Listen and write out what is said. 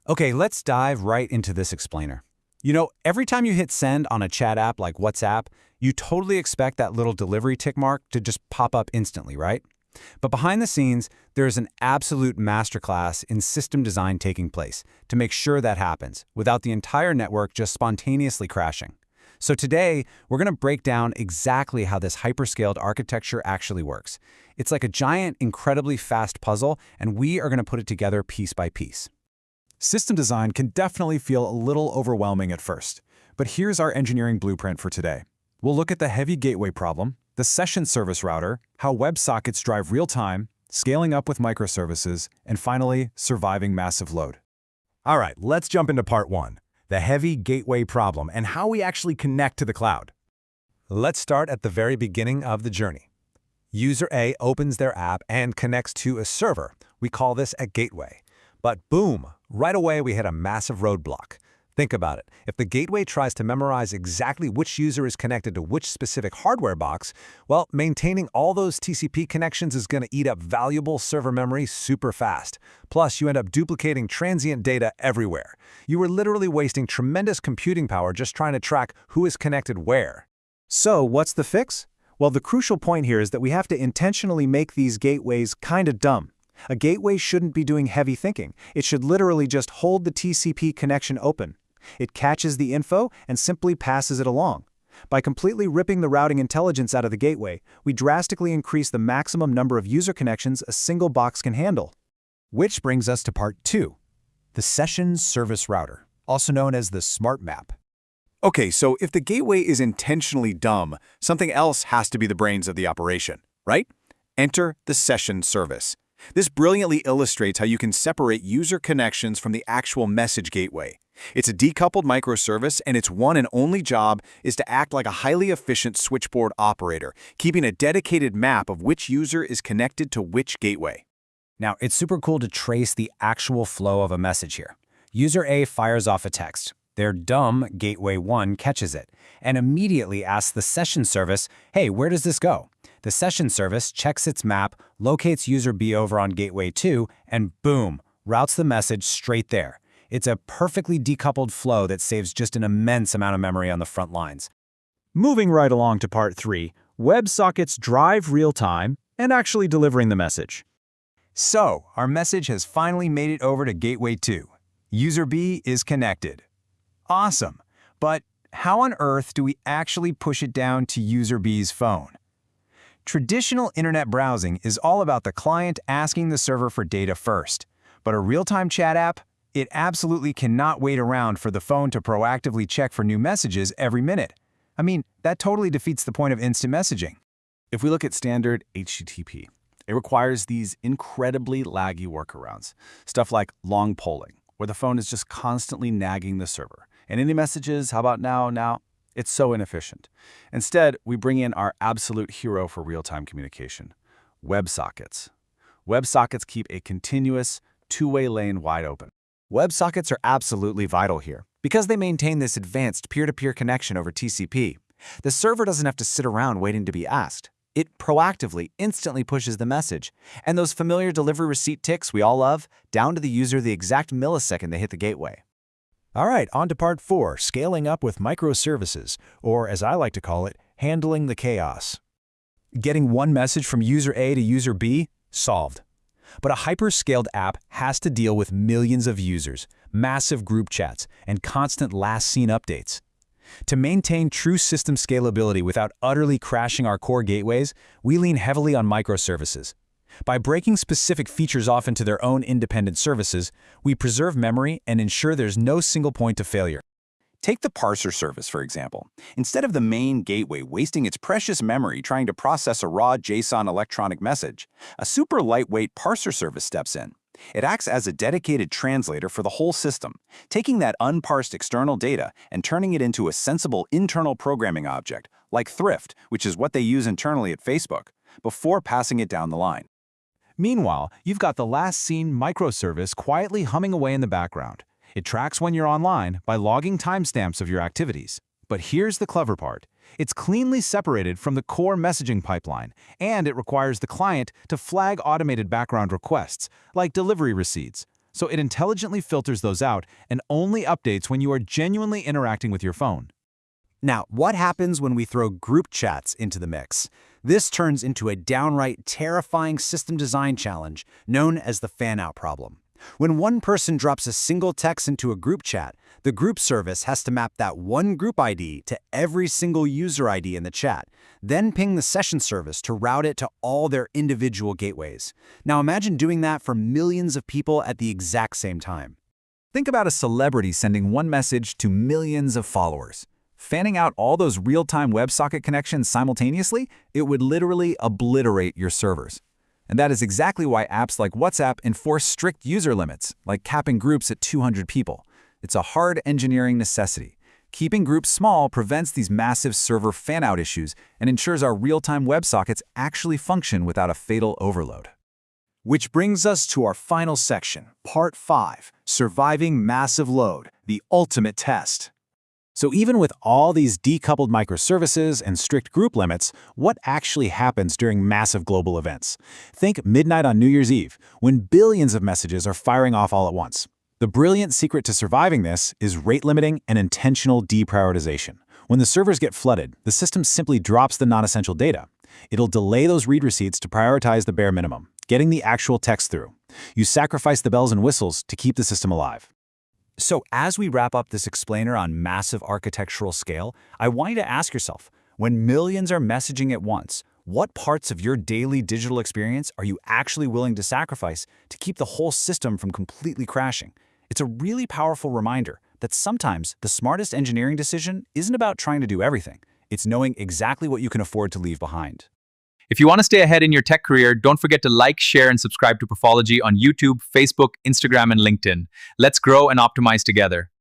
Okay, let's dive right into this explainer. Every time you hit send on a chat app like WhatsApp, you totally expect that little delivery tick mark to just pop up instantly, right? But behind the scenes, there's an absolute masterclass in system design taking place to make sure that happens without the entire network just spontaneously crashing. So today, we're going to break down exactly how this hyperscaled architecture actually works. It's like a giant, incredibly fast puzzle, and we are going to put it together piece by piece. System design can definitely feel a little overwhelming at first, but here's our engineering blueprint for today. We'll look at the heavy gateway problem, the session service router, how WebSockets drive real-time, scaling up with microservices, and finally, surviving massive load. All right, let's jump into part one, the heavy gateway problem and how we actually connect to the cloud. Let's start at the very beginning of the journey. User A opens their app and connects to a server. We call this a gateway. But boom, right away we hit a massive roadblock. Think about it. If the gateway tries to memorize exactly which user is connected to which specific hardware box, well, maintaining all those TCP connections is going to eat up valuable server memory super fast. Plus, you end up duplicating transient data everywhere. You are literally wasting tremendous computing power just trying to track who is connected where. So, what's the fix? Well, the crucial point here is that we have to intentionally make these gateways kind of dumb. A gateway shouldn't be doing heavy thinking. It should literally just hold the TCP connection open. It catches the info and simply passes it along. By completely ripping the routing intelligence out of the gateway, we drastically increase the maximum number of user connections a single box can handle. Which brings us to part two, the session service router, also known as the smart map. Okay, so if the gateway is intentionally dumb, something else has to be the brains of the operation, right? Enter the session service. This brilliantly illustrates how you can separate user connections from the actual message gateway. It's a decoupled microservice, and its one and only job is to act like a highly efficient switchboard operator, keeping a dedicated map of which user is connected to which gateway. Now, it's super cool to trace the actual flow of a message here. User A fires off a text. Their dumb Gateway 1 catches it and immediately asks the session service, hey, where does this go? The session service checks its map, locates user B over on Gateway 2, and boom, routes the message straight there. It's a perfectly decoupled flow that saves just an immense amount of memory on the front lines. Moving right along to part 3, WebSockets drive real-time and actually delivering the message. So, our message has finally made it over to Gateway 2. User B is connected. Awesome, but how on earth do we actually push it down to User B's phone? Traditional internet browsing is all about the client asking the server for data first, but a real-time chat app, it absolutely cannot wait around for the phone to proactively check for new messages every minute. I mean, that totally defeats the point of instant messaging. If we look at standard HTTP, it requires these incredibly laggy workarounds. Stuff like long polling, where the phone is just constantly nagging the server. And any messages, how about now? It's so inefficient. Instead, we bring in our absolute hero for real-time communication, WebSockets. WebSockets keep a continuous, two-way lane wide open. WebSockets are absolutely vital here because they maintain this advanced peer-to-peer connection over TCP. The server doesn't have to sit around waiting to be asked. It proactively, instantly pushes the message. And those familiar delivery receipt ticks we all love, down to the user the exact millisecond they hit the gateway. All right, on to part 4, scaling up with microservices, or as I like to call it, handling the chaos. Getting one message from user A to user B? Solved. But a hyper-scaled app has to deal with millions of users, massive group chats, and constant last-seen updates. To maintain true system scalability without utterly crashing our core gateways, we lean heavily on microservices. By breaking specific features off into their own independent services, we preserve memory and ensure there's no single point of failure. Take the parser service, for example. Instead of the main gateway wasting its precious memory trying to process a raw JSON electronic message, a super lightweight parser service steps in. It acts as a dedicated translator for the whole system, taking that unparsed external data and turning it into a sensible internal programming object, like Thrift, which is what they use internally at Facebook, before passing it down the line. Meanwhile, you've got the last-seen microservice quietly humming away in the background. It tracks when you're online by logging timestamps of your activities. But here's the clever part. It's cleanly separated from the core messaging pipeline, and it requires the client to flag automated background requests, like delivery receipts. So it intelligently filters those out and only updates when you are genuinely interacting with your phone. Now, what happens when we throw group chats into the mix? This turns into a downright terrifying system design challenge known as the fan-out problem. When one person drops a single text into a group chat, the group service has to map that one group ID to every single user ID in the chat, then ping the session service to route it to all their individual gateways. Now imagine doing that for millions of people at the exact same time. Think about a celebrity sending one message to millions of followers. Fanning out all those real-time WebSocket connections simultaneously, it would literally obliterate your servers. And that is exactly why apps like WhatsApp enforce strict user limits, like capping groups at 200 people. It's a hard engineering necessity. Keeping groups small prevents these massive server fan-out issues and ensures our real-time WebSockets actually function without a fatal overload. Which brings us to our final section, Part 5, Surviving Massive Load, the Ultimate Test. So even with all these decoupled microservices and strict group limits, what actually happens during massive global events? Think midnight on New Year's Eve, when billions of messages are firing off all at once. The brilliant secret to surviving this is rate limiting and intentional deprioritization. When the servers get flooded, the system simply drops the non-essential data. It'll delay those read receipts to prioritize the bare minimum, getting the actual text through. You sacrifice the bells and whistles to keep the system alive. So as we wrap up this explainer on massive architectural scale, I want you to ask yourself, when millions are messaging at once, what parts of your daily digital experience are you actually willing to sacrifice to keep the whole system from completely crashing? It's a really powerful reminder that sometimes the smartest engineering decision isn't about trying to do everything. It's knowing exactly what you can afford to leave behind. If you want to stay ahead in your tech career, don't forget to like, share, and subscribe to Pathology on YouTube, Facebook, Instagram, and LinkedIn. Let's grow and optimize together.